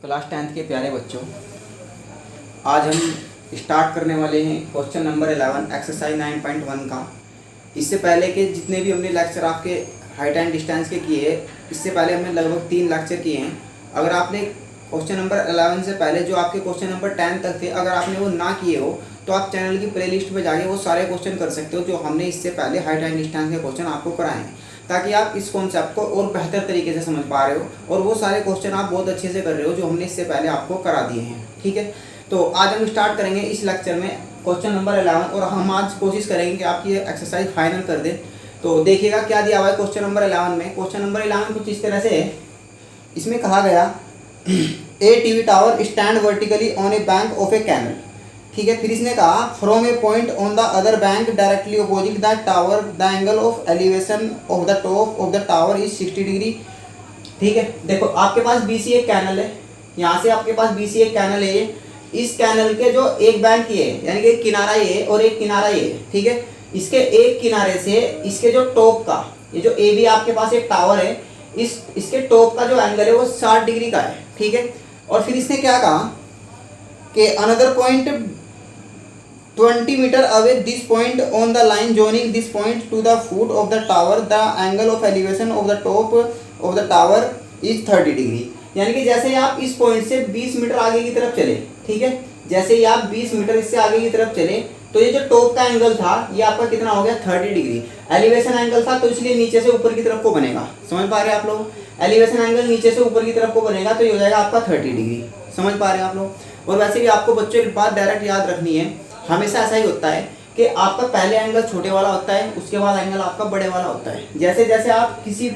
Class 10th के प्यारे बच्चों, आज हम स्टार्ट करने वाले हैं क्वेश्चन नंबर 11 एक्सरसाइज 9.1 का। इससे पहले के जितने भी हमने लेक्चर आपके हाइट एंड डिस्टेंस के किए हैं, इससे पहले हमने लगभग 3 लेक्चर किए हैं। अगर आपने क्वेश्चन नंबर 11 से पहले जो आपके क्वेश्चन नंबर 10 तक थे, अगर आपने वो ना किए हो तो आप चैनल की प्लेलिस्ट में जाके वो सारे क्वेश्चन कर सकते हो जो हमने इससे पहले हाइट एंड डिस्टेंस के क्वेश्चन आपको कराए हैं, ताकि आप इस कॉन्सेप्ट को और बेहतर तरीके से समझ पा रहे हो और वो सारे क्वेश्चन आप बहुत अच्छे से कर रहे हो जो हमने इससे पहले आपको करा दिए हैं। ठीक है, तो आज हम स्टार्ट करेंगे इस लेक्चर में क्वेश्चन नंबर 11 और हम आज कोशिश करेंगे कि आपकी एक्सरसाइज फाइनल कर दें। तो देखिएगा क्या दिया हुआ है क्वेश्चन नंबर 11 में। क्वेश्चन नंबर 11 कुछ इस तरह से है। इसमें कहा गया a TV tower stand vertically on a bank of a canal. ठीक है, फिर इसने कहा from a point on the other bank directly opposite the tower the angle of elevation of the top of the tower is 60 degree. ठीक है, देखो आपके पास BC एक कैनल है, यहाँ से आपके पास बीसी एक कैनल है। ये इस कैनल के जो एक बैंक ये है, यानी कि एक किनारा ये है और एक किनारा ये है। ठीक है, इसके एक किनारे से इसके जो टॉप का, ये जो ए बी आपके पास एक टावर है, इसके टॉप का जो एंगल है वो 60 डिग्री का है। ठीक है, और फिर इसने क्या कहा कि another point 20 metre away this point on the line joining this point to the foot of the tower the angle of elevation of the top of the tower is 30 degree. यानी कि जैसे ही आप इस पॉइंट से 20 metre आगे की तरफ चले, ठीक है, जैसे ही आप 20 मीटर इससे आगे की तरफ चले तो ये जो टॉप का एंगल था ये आपका कितना हो गया 30 डिग्री। एलिवेशन एंगल था तो इसलिए नीचे से ऊपर की तरफ को बनेगा। समझ पा रहे हैं आप लोग? एलिवेशन एंगल नीचे से ऊपर की तरफ को बनेगा तो ये हो जाएगा आपका 30 डिग्री। समझ पा रहे हैं आप लोग? और वैसे भी आपको बच्चों एक बात डायरेक्ट याद रखनी है, हमेशा ऐसा ही होता है कि आपका पहले एंगल छोटे वाला होता है, उसके बाद एंगल आपका बड़े वाला होता है। जैसे जैसे आप किसी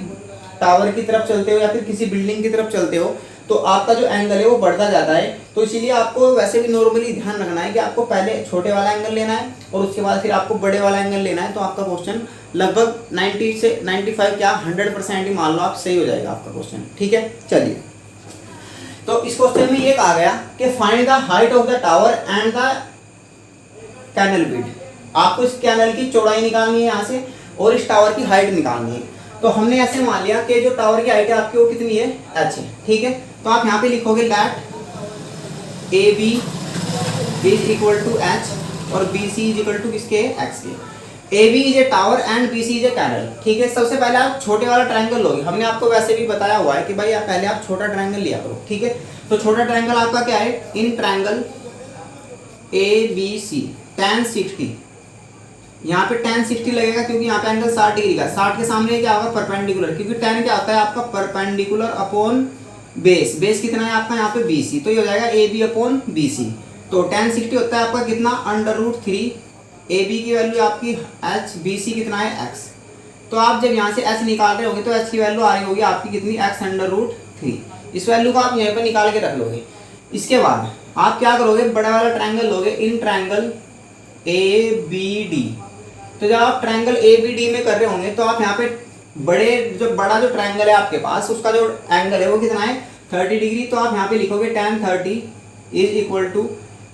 टावर की तरफ चलते हो या फिर किसी बिल्डिंग की तरफ चलते हो तो आपका जो एंगल है वो बढ़ता जाता है। तो इसीलिए आपको वैसे भी नॉर्मली ध्यान रखना है कि आपको पहले छोटे वाला एंगल लेना है और उसके बाद फिर आपको बड़े वाला एंगल लेना है। तो आपका क्वेश्चन लगभग 90 से 95 क्या 100% ही मान लो आप सही हो जाएगा आपका क्वेश्चन। ठीक है, चलिए, तो इस क्वेश्चन में ये कहा गया कि find the height of the tower and the canal width. आपको इस कैनल की चौड़ाई निकालनी है यहाँ से और इस टावर की हाइट निकालनी है। तो हमने ऐसे मान लिया कि जो टावर की हाइट है आपकी वो कितनी है, h है। ठीक है, तो आप यहाँ पे लिखोगे let A B is equal to H और B C is equal to किसके, एक्स के। A B is a tower and B C is a canal. ठीक है, सबसे पहले आप छोटे वाला ट्रायंगल लोगे। हमने आपको वैसे भी बताया हुआ है कि भाई पहले आप छोटा ट्रायंगल लिया करो। ठीक है, तो छोटा ट्रायंगल आपका क्या है, in triangle A B C tan 60। यहाँ पे tan 60 लगेगा क्योंकि यहाँ पे एंगल 60 डिग्री का। 60 के सामने क्या होगा, परपेंडिकुलर, क्योंकि tan क्या होता है आपका परपेंडिकुलर अपॉन बेस। बेस कितना है आपका यहाँ पे BC, तो ये हो जाएगा AB अपॉन BC। तो tan 60 होता है आपका कितना, √3। AB की वैल्यू आपकी h, BC कितना है x। तो आप जब यहाँ से h निकाल रहे होंगे तो h की वैल्यू आ रही होगी आपकी कितनी, x√3। इस वैल्यू को आप यहाँ पे निकाल के रख लोगे। इसके बाद आप क्या करोगे, बड़ा वाला ट्रायंगल लोगे, इन ट्रायंगल ABD। तो जब आप ट्रायंगल ABD में कर रहे होंगे तो आप यहाँ पे बड़ा जो ट्रायंगल है आपके पास उसका जो एंगल है वो कितना है 30 डिग्री। तो आप यहाँ पे लिखोगे tan 30 इज इक्वल टू,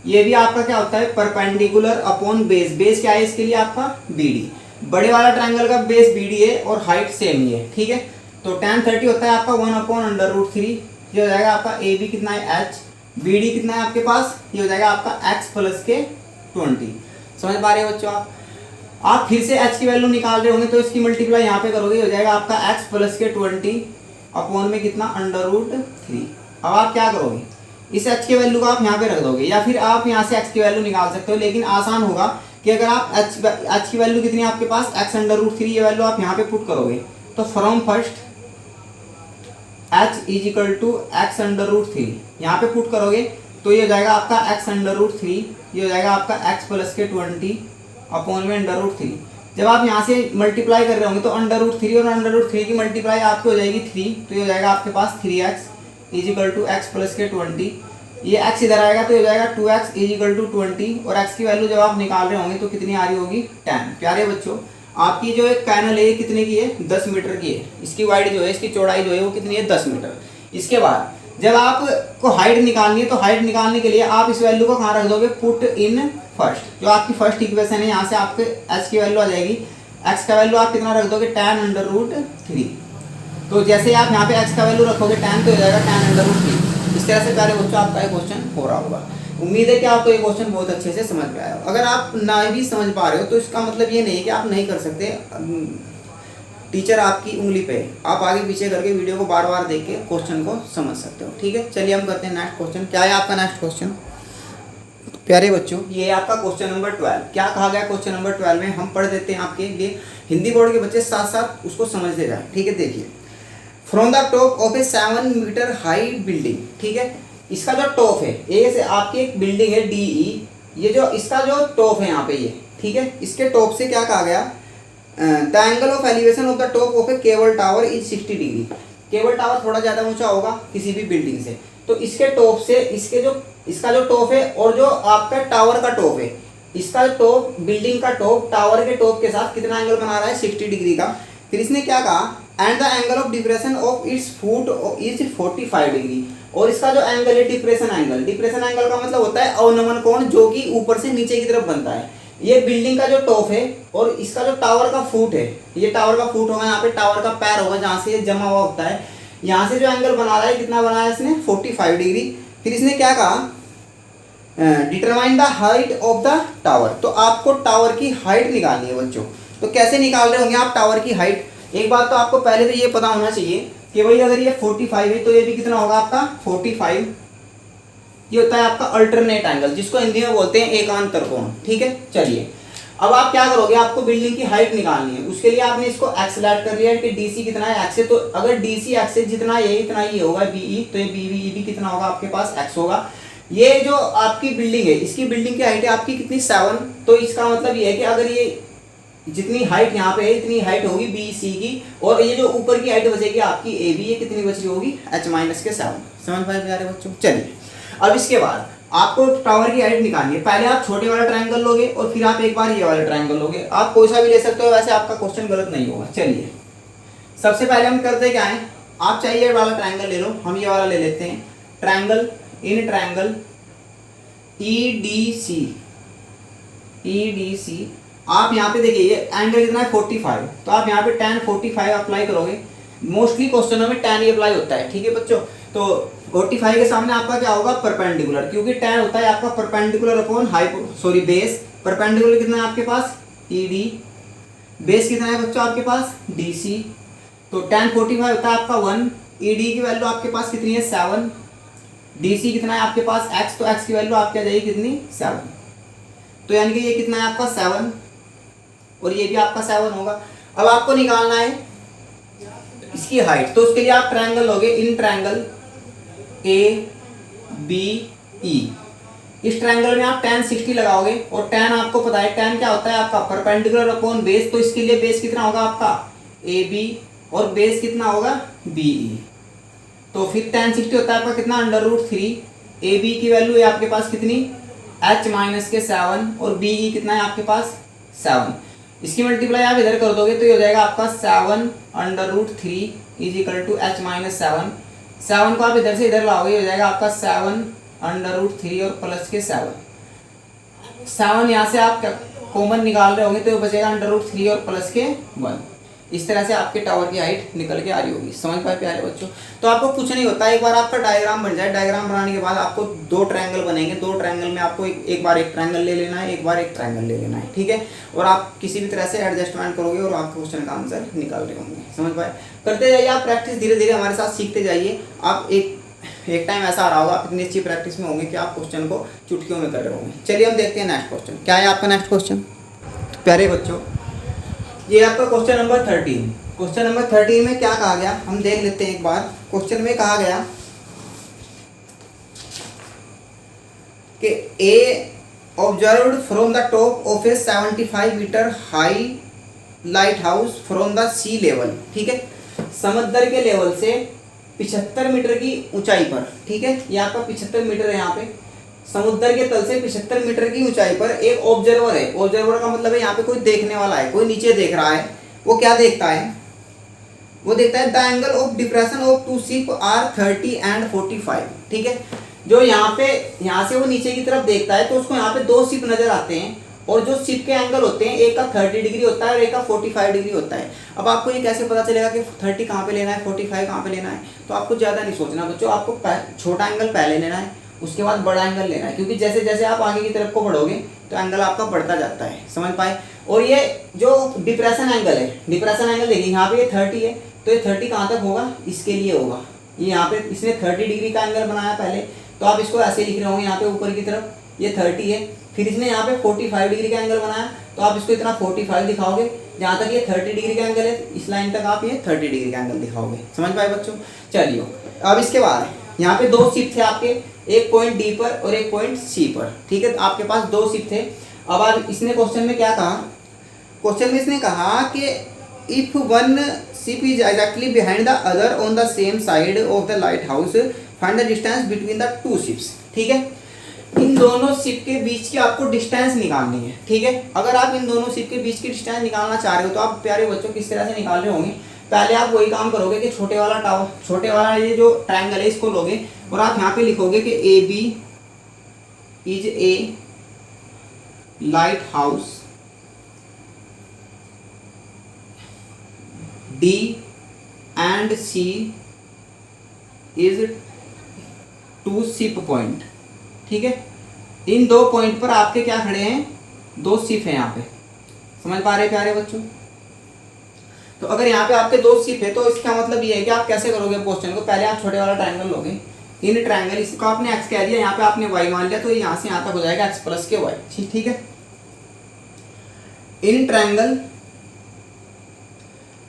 ये भी आपका क्या होता है परपेंडिकुलर अपॉन बेस। बेस क्या है इसके लिए आपका BD। बड़े वाला ट्रायंगल का बेस BD है और हाइट सेम ही है। ठीक है, तो tan 30 होता है आपका 1/√3। ये हो जाएगा आपका AB कितना है h, BD कितना है आपके पास, ये हो जाएगा आपका x प्लस के 20। समझ पा रहे हो बच्चों? आप फिर से h की वैल्यू निकाल रहे होंगे तो इसकी मल्टीप्लाई यहाँ पे करोगे, हो जाएगा आपका x प्लस के 20 अपॉन में कितना √3। अब आप क्या करोगे, इस h की वैल्यू को आप यहाँ पे रख दोगे या फिर आप यहाँ से x की वैल्यू निकाल सकते हो, लेकिन आसान होगा कि अगर आप h की वैल्यू कितनी है आपके पास, x√3, ये वैल्यू आप यहाँ पे पुट करोगे तो from first h is equal to x√3 यहाँ पे पुट करोगे तो ये हो जाएगा आपका x√3, ये हो जाएगा आपका x प्लस के 20 अपॉन में √3। जब आप यहाँ से मल्टीप्लाई कर रहे होंगे तो √3 और √3 की मल्टीप्लाई आपकी हो जाएगी 3, तो ये हो जाएगा आपके पास 3x is equal to x plus के 20। ये x इधर आएगा तो ये हो जाएगा 2x इज इक्वल टू 20 और x की वैल्यू जब आप निकाल रहे होंगे तो कितनी आ रही होगी 10। प्यारे बच्चों, आपकी जो एक कैनल है कितने की है, 10 मीटर की है। इसकी वाइड जो है, इसकी चौड़ाई जो है वो कितनी है, 10 मीटर। इसके बाद जब आपको हाइट निकालनी है तो हाइट निकालने के लिए आप इस वैल्यू को कहाँ रख दोगे, पुट इन फर्स्ट। जो आपकी फर्स्ट इक्वेशन है यहाँ से आपके h की वैल्यू आ जाएगी, x का वैल्यू आप कितना रख दोगे, tan√3। तो जैसे आप यहाँ पे x का वैल्यू रखोगे tan, तो हो जाएगा tan√3। इस तरह से प्यारे बच्चों आपका ये क्वेश्चन हो रहा होगा। उम्मीद है कि आपको ये क्वेश्चन बहुत अच्छे से समझ में आया हो। अगर आप ना भी समझ पा रहे हो तो इसका मतलब ये नहीं है कि आप नहीं कर सकते। टीचर आपकी उंगली पे है, आप आगे पीछे करके वीडियो को बार बार देख के क्वेश्चन को समझ सकते हो। ठीक है, चलिए हम करते हैं नेक्स्ट क्वेश्चन। क्या है आपका नेक्स्ट क्वेश्चन प्यारे बच्चों? ये आपका क्वेश्चन नंबर 12। क्या कहा गया क्वेश्चन नंबर 12 में, हम पढ़ देते हैं आपके लिए, हिंदी बोर्ड के बच्चे साथ साथ उसको समझते जाए। ठीक है, देखिए, from the top of a 7 metre high building. ठीक है, इसका जो टॉप है, ए से आपकी एक बिल्डिंग है DE, ये जो इसका जो टॉप है यहाँ पे ये, ठीक है, इसके टॉप से क्या कहा गया, the angle of elevation of the top of A cable tower is 60 degree. Cable tower थोड़ा ज़्यादा ऊंचा होगा किसी भी बिल्डिंग से, तो इसके टॉप से इसका जो टॉप है और जो आपका टावर का टॉप है, इसका टॉप, बिल्डिंग का टॉप टावर के टॉप के साथ कितना एंगल बना रहा है, 60 डिग्री का। फिर इसने क्या कहा, and the angle of depression of its foot is 45 degree. और इसका जो एंगल है डिप्रेशन एंगल का मतलब होता है अवनमन कोण, जो कि ऊपर से नीचे की तरफ बनता है। ये बिल्डिंग का जो टॉप है और इसका जो टावर का फुट है, ये टावर का फुट होगा, यहाँ पे टावर का पैर होगा जहाँ से ये जमा हुआ होता है, यहाँ से जो एंगल बना रहा है, कितना बनाया इसने, 45 डिग्री। फिर इसने क्या कहा, determine the height of the tower. तो आपको टावर की हाइट निकालनी है बच्चों। तो कैसे निकाल रहे होंगे आप टावर की हाइट? एक बात तो आपको पहले तो ये पता होना चाहिए कि भाई अगर ये 45 है तो ये भी कितना होगा आपका 45। ये होता है आपका अल्टरनेट एंगल, जिसको हिंदी में बोलते हैं एकांतर कोण। ठीक है, चलिए अब आप क्या करोगे, आपको बिल्डिंग की हाइट निकालनी है। उसके लिए आपने इसको एक्स लेट कर लिया है कि DC कितना है, एक्स है। तो अगर DC एक्स से जितना ये इतना ही होगा BE, तो ये BE भी कितना होगा आपके पास, एक्स होगा। ये जो आपकी बिल्डिंग है, इसकी बिल्डिंग की हाइट है आपकी कितनी, 7। तो इसका मतलब ये है कि अगर ये जितनी हाइट यहाँ पे है इतनी हाइट होगी BC की, और ये जो ऊपर की हाइट बचेगी आपकी AB, ये कितनी बची होगी, H माइनस के 7। समझ पाए प्यारे बच्चों? चलिए अब इसके बाद आपको टावर की हाइट निकालनी है। पहले आप छोटे वाला ट्रायंगल लोगे और फिर आप एक बार ये वाला ट्रायंगल लोगे। आप कोई सा भी ले सकते हो, वैसे आपका क्वेश्चन गलत नहीं होगा। चलिए सबसे पहले हम करते क्या है, आप चाहिए वाला ट्रायंगल ले लो, हम ये वाला ले लेते हैं। ट्रायंगल इन ट्रायंगल EDC आप यहाँ पे देखिए ये एंगल कितना है 45, तो आप यहाँ पे tan 45 अप्लाई करोगे। मोस्टली क्वेश्चनों में tan ही अप्लाई होता है। ठीक है बच्चों, तो 45 के सामने आपका क्या होगा, परपेंडिकुलर, क्योंकि tan होता है आपका परपेंडिकुलर अपॉन बेस। परपेंडिकुलर कितना है आपके पास, ED, बेस कितना है बच्चों आपके पास, DC। तो tan 45 होता है आपका 1, ED की वैल्यू आपके पास कितनी है, 7, DC कितना है आपके पास, x, तो x की वैल्यू आपकी आ जाएगी कितनी, 7। तो यानी कि ये कितना है आपका 7 और ये भी आपका 7 होगा। अब आपको निकालना है इसकी हाइट, तो उसके लिए आप ट्रायंगल लोगे, इन ट्रायंगल ABE। इस ट्रायंगल में आप tan 60 लगाओगे, और tan आपको पता है tan क्या होता है आपका परपेंडिकुलर अपॉन बेस। तो इसके लिए बेस कितना होगा आपका AB और बेस कितना होगा BE। तो फिर tan 60 होता है आपका कितना, √3। AB की वैल्यू है आपके पास कितनी, H माइनस के 7, और BE कितना है आपके पास 7। इसकी मल्टीप्लाई आप इधर कर दोगे तो ये हो जाएगा आपका 7√3 is equal to H minus 7। 7 को आप इधर से इधर लाओगे, हो जाएगा आपका 7√3 और प्लस के 7 यहाँ से आप कॉमन निकाल रहे होंगे तो बचेगा √3 और प्लस के 1। इस तरह से आपके टावर की हाइट निकल के आ रही होगी। समझ पाए प्यारे बच्चों? तो आपको कुछ नहीं होता, एक बार आपका डायग्राम बन जाए, डायग्राम बनाने के बाद आपको 2 ट्रायंगल बनेंगे। 2 ट्रायंगल में आपको एक बार एक ट्रायंगल ले लेना है, एक बार एक ट्रायंगल ले लेना है। ठीक है, और आप किसी भी तरह से एडजस्टमेंट करोगे और आप क्वेश्चन का आंसर निकाल रहे होंगे। समझ पाए? करते जाइए आप प्रैक्टिस, धीरे धीरे हमारे साथ सीखते जाइए। आप एक टाइम ऐसा आ रहा होगा, आप इतनी अच्छी प्रैक्टिस में होंगे कि आप क्वेश्चन को चुटकियों में कर रहे होंगे। चलिए हम देखते हैं नेक्स्ट क्वेश्चन। क्या है आपका नेक्स्ट क्वेश्चन प्यारे बच्चों? ये आपका क्वेश्चन नंबर 13। क्वेश्चन नंबर 13 में क्या कहा गया, हम देख लेते हैं एक बार। क्वेश्चन में कहा गया कि a observed from the top of a 75 metre high lighthouse from the sea level. ठीक है, समुद्र के लेवल से 75 मीटर की ऊंचाई पर। ठीक है, ये आपका 75 मीटर है। यहाँ पे समुद्र के तल से 75 मीटर की ऊंचाई पर एक ऑब्जर्वर है। ऑब्जर्वर का मतलब है यहाँ पे कोई देखने वाला है, कोई नीचे देख रहा है। वो क्या देखता है, वो देखता है the angle of depression of 2 ship are 30 and 45। ठीक है, जो यहाँ से वो नीचे की तरफ देखता है तो उसको यहाँ पे 2 शिप नजर आते हैं, और जो शिप के एंगल होते हैं एक का 30 डिग्री होता है और एक का 45 डिग्री होता है। अब आपको ये कैसे पता चलेगा कि 30 कहाँ पे लेना है, 45 कहाँ पे लेना है? तो आपको ज़्यादा नहीं सोचना बच्चों, आपको छोटा एंगल पहले लेना है, उसके बाद बड़ा एंगल लेना है, क्योंकि जैसे जैसे आप आगे की तरफ को बढ़ोगे तो एंगल आपका बढ़ता जाता है, समझ पाए। और ये जो डिप्रेशन एंगल है, डिप्रेशन एंगल देखिए यहाँ पे ये 30 है, तो ये 30 कहाँ तक होगा, इसके लिए होगा। ये यहाँ पे इसने 30 डिग्री का एंगल बनाया पहले, तो आप इसको ऐसे लिख रहे होंगे यहाँ पे ऊपर की तरफ ये 30 है। फिर इसने यहाँ पे 45 डिग्री का एंगल बनाया, तो आप इसको इतना 45 दिखाओगे, जहाँ तक ये 30 डिग्री का एंगल है इस लाइन तक आप ये 30 डिग्री का एंगल दिखाओगे, समझ पाए बच्चों। चलिए अब इसके बाद यहाँ पे 2 शिप थे आपके, एक पॉइंट डी पर और एक पॉइंट सी पर, ठीक है। आपके पास 2 शिप थे। अब आप इसने क्वेश्चन में क्या कहा, क्वेश्चन में इसने कहा कि if one ship is exactly behind the other on the same side of the light house find the distance between the 2 ships, ठीक है। इन दोनों शिप के बीच की आपको डिस्टेंस निकालनी है, ठीक है। अगर आप इन दोनों शिप के बीच की डिस्टेंस निकालना चाह रहे हो तो आप प्यारे बच्चों किस तरह से निकाल रहे होंगे, पहले आप वही काम करोगे कि छोटे वाला ये जो ट्रायंगल है इसको लोगे और आप यहाँ पे लिखोगे कि A B is a light house, D and C is 2 ship point, ठीक है। इन 2 पॉइंट पर आपके क्या खड़े हैं, 2 शिप हैं यहाँ पे, समझ पा रहे प्यारे बच्चों। तो अगर यहाँ पे आपके 2 शिप है तो इसका मतलब ये है कि आप कैसे करोगे क्वेश्चन को, पहले आप छोटे वाला ट्रायंगल लोगे, इन ट्रायंगल इसको आपने x कह दिया, यहाँ पे आपने y मान लिया, तो यहाँ से यहाँ तक हो जाएगा x प्लस के y, ठीक है। इन ट्रायंगल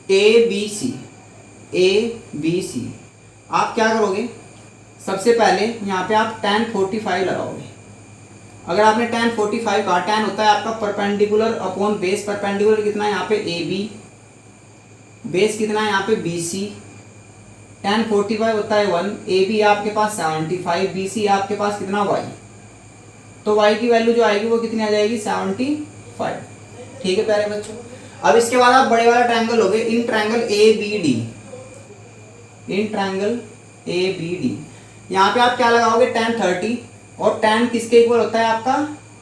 ए बी सी आप क्या करोगे, सबसे पहले यहाँ पे आप tan 45 लगाओगे। अगर आपने tan 45 कहा, tan होता है आपका परपेंडिकुलर अपॉन बेस, परपेंडिकुलर कितना है यहाँ पे ए बी, बेस कितना है यहाँ पे बी सी, tan 45 होता है 1, ए बी आपके पास 75, बी सी आपके पास कितना y, तो y की वैल्यू जो आएगी वो कितनी आ जाएगी 75, ठीक है प्यारे बच्चों। अब इसके बाद आप बड़े वाला ट्रायंगल लोगे, in triangle A B D, in triangle A B D यहाँ पे आप क्या लगाओगे tan 30, और tan किसके इक्वल होता है आपका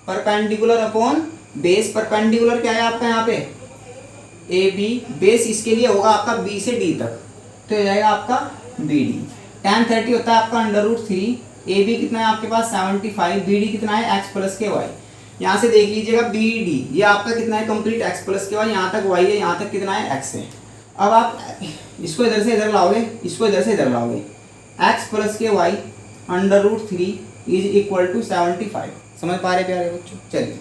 परपेंडिकुलर अपॉन बेस, परपेंडिकुलर क्या है आपका यहाँ पे ए बी, बेस इसके लिए होगा आपका बी से डी तक, तो हो जाएगा आपका बी डी। tan 30 होता है आपका √3, ए बी कितना है आपके पास 75, बी डी कितना है x प्लस के वाई, यहाँ से देख लीजिएगा बी डी ये आपका कितना है कंप्लीट x प्लस के वाई, यहाँ तक y है, यहाँ तक कितना है x है। अब आप इसको इधर से इधर लाओगे, इसको इधर से इधर लाओगे, x प्लस के वाई √3 इज इक्वल टू 75, समझ पा रहे प्यारे बच्चों। चलिए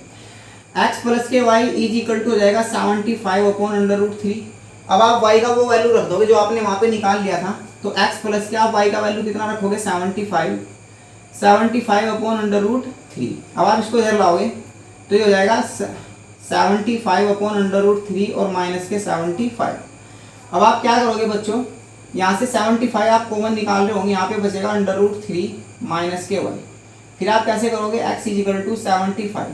x प्लस के y इज इक्वल टू हो जाएगा 75 अपॉन √3। अब आप y का वो वैल्यू रख दोगे जो आपने वहाँ पे निकाल लिया था, तो x प्लस के आप y का वैल्यू कितना रखोगे 75 अपॉन √3। अब आप इसको इधर लाओगे तो ये हो जाएगा 75 अपॉन √3 और माइनस के 75। अब आप क्या करोगे बच्चों, यहाँ से 75 आप कॉमन निकाल रहे होंगे, यहाँ पे बचेगा √3 माइनस के 1। फिर आप कैसे करोगे, x इज इक्वल टू 75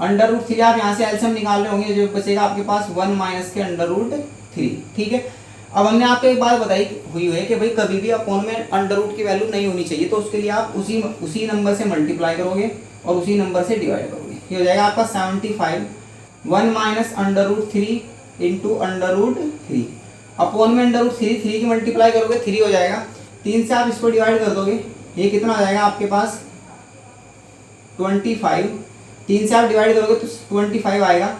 √3 आप यहाँ से एलसीएम निकाल रहे होंगे, जो बचेगा आपके पास 1 माइनस के √3, ठीक है। अब हमने आपको एक बात बताई हुई है कि भाई कभी भी अपॉन में √ की वैल्यू नहीं होनी चाहिए, तो उसके लिए आप उसी नंबर से मल्टीप्लाई करोगे और उसी नंबर से डिवाइड करोगे। ये हो जाएगा आपका 75 1 माइनस √3 इंटू √3 अपॉन में √3 की मल्टीप्लाई करोगे 3 हो जाएगा, 3 से आप इसको डिवाइड कर दोगे, ये कितना हो जाएगा आपके पास 25, 3 से आप डिवाइड करोगे तो 25 आएगा,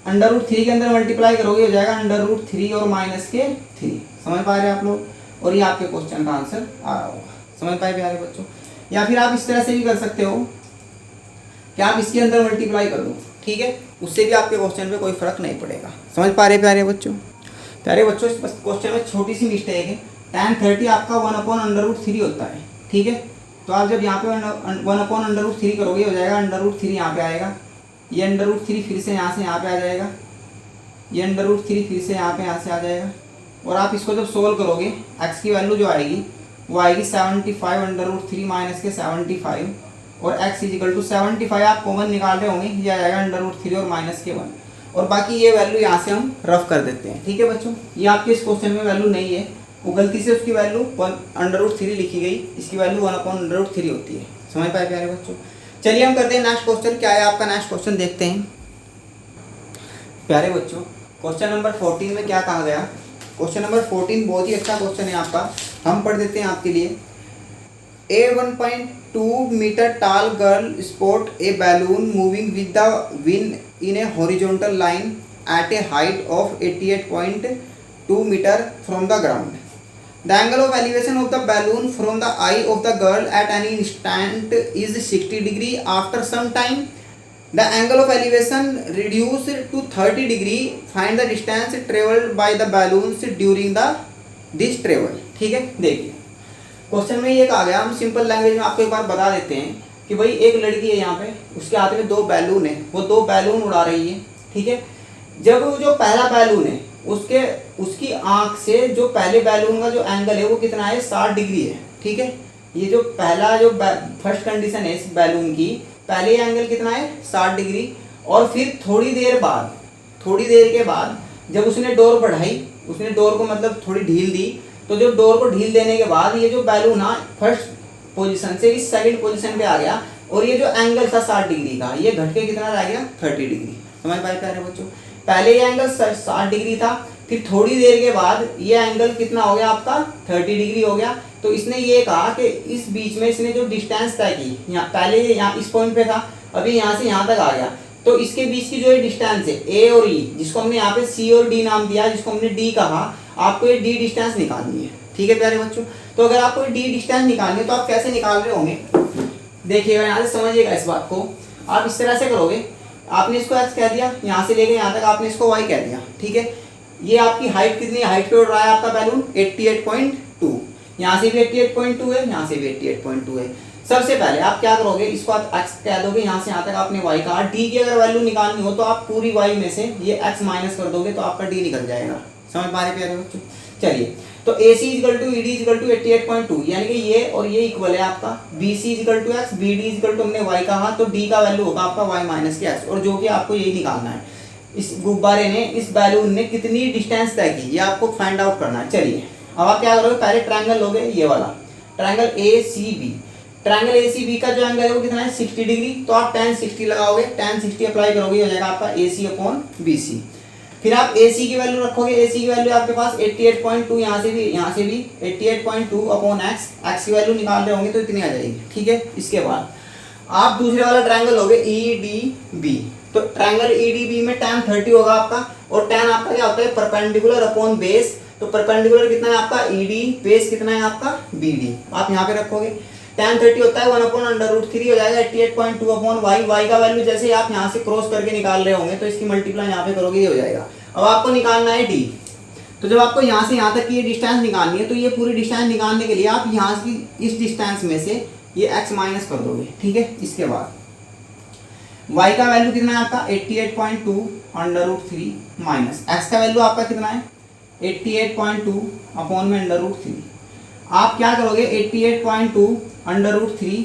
√3 के अंदर मल्टीप्लाई करोगे हो जाएगा √3 और माइनस के 3, समझ पा रहे हैं आप लोग। और ये आपके क्वेश्चन का आंसर आ रहा होगा, समझ पाए प्यारे बच्चों। या फिर आप इस तरह से भी कर सकते हो कि आप इसके अंदर मल्टीप्लाई कर दो, ठीक है, उससे भी आपके क्वेश्चन पे कोई फर्क नहीं पड़ेगा, समझ पा रहे प्यारे बच्चों। प्यारे बच्चों इस क्वेश्चन में छोटी सी मिस्टेक है, tan 30 आपका 1 अपॉन √3 होता है, ठीक है। तो आप जब यहाँ पे 1 अपॉन √3 करोगे हो जाएगा √3 यहाँ पे आएगा, ये √3 फिर से यहाँ पे आ जाएगा, ये √3 फिर से यहाँ से आ जाएगा। और आप इसको जब सोल्व करोगे x की वैल्यू जो आएगी वो आएगी 75 √3 माइनस के 75 और x इज इक्वल टू 75 आप कॉमन निकाल रहे होंगे, ये आ जाएगा √3 और माइनस के 1 और बाकी ये वैल्यू यहाँ से हम रफ कर देते हैं, ठीक है बच्चों। ये आपके इस क्वेश्चन में वैल्यू नहीं है, वो गलती से उसकी वैल्यू √3 लिखी गई, इसकी वैल्यू 1 अपॉन √3 होती है, समझ पाए प्यारे बच्चों। चलिए हम करते हैं नेक्स्ट क्वेश्चन, क्या है आपका नेक्स्ट क्वेश्चन देखते हैं। प्यारे बच्चों, क्वेश्चन नंबर 14 में क्या कहा गया? क्वेश्चन नंबर 14 बहुत ही अच्छा क्वेश्चन है आपका, हम पढ़ देते हैं आपके लिए। A 1.2 metre tall girl spot a balloon moving with the wind in a horizontal line at a height of 88.2 metre from the ground. The angle of elevation of the balloon from the eye of the girl at any instant is 60 degree. After some time, the angle of elevation reduced to 30 degree. Find the distance traveled by the balloons during this travel. ठीक है, देखिए question में ये कहा गया, हम simple language में आपको एक बार बता देते हैं कि भाई एक लड़की है यहाँ पे, उसके हाथ में 2 बैलून है, वो 2 बैलून उड़ा रही है। ठीक है, जब जो पहला बैलून है उसकी आंख से जो पहले बैलून का जो एंगल है वो कितना है, 60 डिग्री है। ठीक है, ये जो पहला जो फर्स्ट कंडीशन है इस बैलून की, पहले एंगल कितना है, 60 डिग्री। और फिर थोड़ी देर के बाद जब उसने डोर बढ़ाई, उसने डोर को मतलब थोड़ी ढील दी, तो जो डोर को ढील देने के बाद ये जो बैलून है फर्स्ट पोजीशन से इस सेकंड पोजीशन पे आ गया, और ये जो एंगल था 60 डिग्री का, ये घट के कितना रह गया, 30 डिग्री। समझ पाए प्यारे बच्चों? पहले ये एंगल 60 डिग्री था, फिर थोड़ी देर के बाद ये एंगल कितना हो गया आपका, 30 डिग्री हो गया। तो इसने ये कहा कि इस बीच में इसने जो डिस्टेंस तय की, यहाँ पहले यहाँ इस पॉइंट पे था, अभी यहाँ से यहाँ तक आ गया, तो इसके बीच की जो ये डिस्टेंस है ए और ई, जिसको हमने यहाँ पे सी और डी नाम दिया, जिसको हमने डी कहा, आपको ये डी डिस्टेंस निकालनी है। ठीक है प्यारे बच्चों, तो अगर आपको डी डिस्टेंस निकालनी है तो आप कैसे निकाल रहे होंगे, देखिएगा यहाँ से समझिएगा इस बात को। आप इस तरह से करोगे, आपने इसको x कह दिया, यहाँ से लेके यहाँ तक आपने इसको y कह दिया। ठीक है, ये आपकी हाइट कितनी हाइट पे उड़ रहा है आपका बैलून, 88.2, यहाँ से भी 88.2 है, यहाँ से भी 88.2 है। सबसे पहले आप क्या करोगे, इसको आप x कह दोगे, यहाँ से यहाँ तक आपने y कहा। d की अगर वैल्यू निकालनी हो तो आप पूरी y में से ये x माइनस कर दोगे तो आपका d निकल जाएगा। समझ पा रहे प्यारे बच्चों? चलिए, तो AC equal to ED equal to 88.2, यानी कि ये और ये इक्वल है आपका। BC equal to x, BD equal to हमने y कहा, तो D का वैल्यू होगा आपका y माइनस के x, और जो कि आपको यही निकालना है। इस गुब्बारे ने, इस बैलून ने कितनी डिस्टेंस तय की, ये आपको फाइंड आउट करना है। चलिए, अब आप क्या करोगे, पहले ट्रायंगल लोगे, ये वाला ट्रायंगल ACB। ट्रायंगल ACB का जो एंगल है वो कितना है, 60 डिग्री। तो आप tan 60 लगाओगे, tan 60 अप्लाई करोगे, हो जाएगा आपका AC अपॉन BC। फिर आप AC की वैल्यू रखोगे, AC की वैल्यू आपके पास 88.2, यहाँ से भी 88.2 अपॉन x की वैल्यू निकाल रहे होंगे तो इतनी आ जाएगी। ठीक है, इसके बाद आप दूसरे वाला ट्रायंगल लोगे EDB। तो ट्रायंगल EDB में tan 30 होगा आपका, और tan आपका क्या होता है, परपेंडिकुलर अपॉन बेस। तो परपेंडिकुलर कितना है आपका ED, बेस कितना है आपका BD, आप यहाँ पे रखोगे। tan 30 होता है 1/√3 हो जाएगा 88.2 अपॉन y का वैल्यू जैसे आप यहाँ से क्रॉस करके निकाल रहे होंगे तो इसकी मल्टीप्लाई यहाँ पे करोगे, ये हो जाएगा। अब आपको निकालना है d। तो जब आपको यहाँ से यहाँ तक की ये डिस्टेंस निकालनी है, तो ये पूरी डिस्टेंस निकालने के लिए आप यहाँ की इस डिस्टेंस में से ये x माइनस कर दोगे। ठीक है, इसके बाद y का वैल्यू कितना है आपका, 88.2/√3 माइनस x का वैल्यू आपका कितना है, 88.2 अपॉन में √3। आप क्या करोगे, 88.2/√3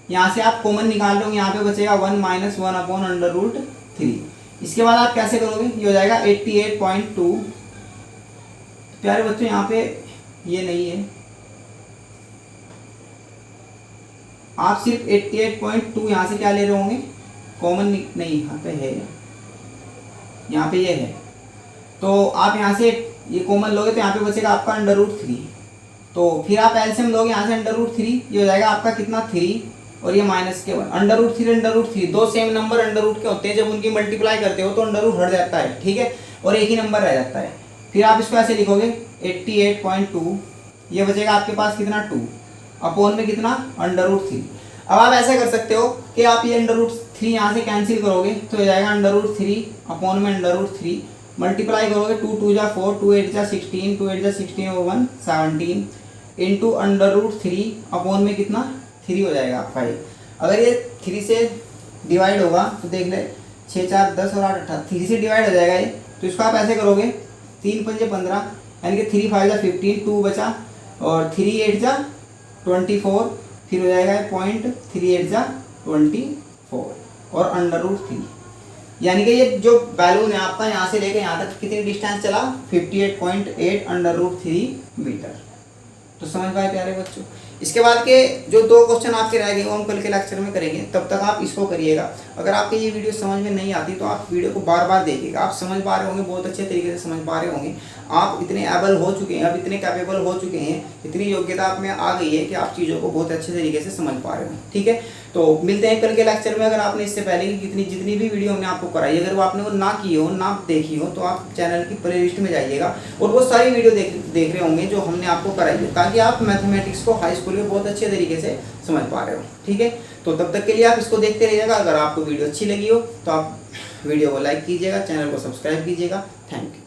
यहाँ से आप कॉमन निकाल लो, यहाँ पे बचेगा 1 - 1 अपॉन √3। इसके बाद आप कैसे करोगे, ये हो जाएगा 88.2। प्यारे बच्चों यहाँ पे ये नहीं है, आप सिर्फ 88.2 यहाँ से क्या ले रहे होंगे, कॉमन नहीं, यहाँ पे है, यहाँ पे ये है, तो आप यहाँ से ये कॉमन लोगे तो यहाँ पे बचेगा आपका √3। तो फिर आप एलसीएम लोगे यहाँ से √3, ये हो जाएगा आपका कितना, 3, और ये माइनस के 1 √3 दो सेम नंबर अंडर के होते हैं, जब उनकी मल्टीप्लाई करते हो तो अंडर हट जाता है। ठीक है, और एक ही नंबर रह जाता है। फिर आप इसको ऐसे लिखोगे 88.2, ये बचेगा आपके पास कितना, 2 अपॉन में कितना, √3। अब आप ऐसा कर सकते हो कि आप ये √3 यहाँ से कैंसिल करोगे तो हो जाएगा √3 अपॉन में √3, मल्टीप्लाई करोगे, 2 × 2 = 4, 2 × 8 = 16, 2 × 8 = 16 और 1 17 इंटू √3 अपॉन में कितना, 3 हो जाएगा आपका ये। अगर ये 3 से डिवाइड होगा तो देख ले, 6 × 4 = 10 और 8 = 18, 3 से डिवाइड हो जाएगा ये। तो इसको आप ऐसे करोगे, 3 × 5 = 15, यानी कि 3 × 5 = 15, 2 बचा, और 3 × 8 = 24, फिर हो जाएगा 0.38 = 24 और √3, यानी कि ये जो बैलून है आपका यहाँ से लेकर यहाँ तक कितनी डिस्टेंस चला, 58.8 √3 मीटर। तो समझ पाए प्यारे बच्चों, इसके बाद के जो 2 क्वेश्चन आपके रह गए वो हम कल के लेक्चर में करेंगे, तब तक आप इसको करिएगा। अगर आपकी ये वीडियो समझ में नहीं आती तो आप वीडियो को बार बार देखिएगा, आप समझ पा रहे होंगे, बहुत अच्छे तरीके से समझ पा रहे होंगे। आप इतने एबल हो चुके हैं, अब इतने कैपेबल हो चुके हैं, इतनी योग्यता आप में आ गई है कि आप चीज़ों को बहुत अच्छे तरीके से समझ पा रहे हो। ठीक है, तो मिलते हैं कल के लेक्चर में। अगर आपने इससे पहले की जितनी भी वीडियो हमने आपको कराई, अगर वो आपने वो ना की हो, ना देखी हो, तो आप चैनल की प्लेलिस्ट में जाइएगा और वो सारी वीडियो देख रहे होंगे जो हमने आपको कराई है, ताकि आप मैथमेटिक्स को हाई स्कूल में बहुत अच्छे तरीके से समझ पा रहे हो। ठीक है, तो तब तक के लिए आप इसको देखते रहिएगा। अगर आपको वीडियो अच्छी लगी हो तो आप वीडियो को लाइक कीजिएगा, चैनल को सब्सक्राइब कीजिएगा। Thank you.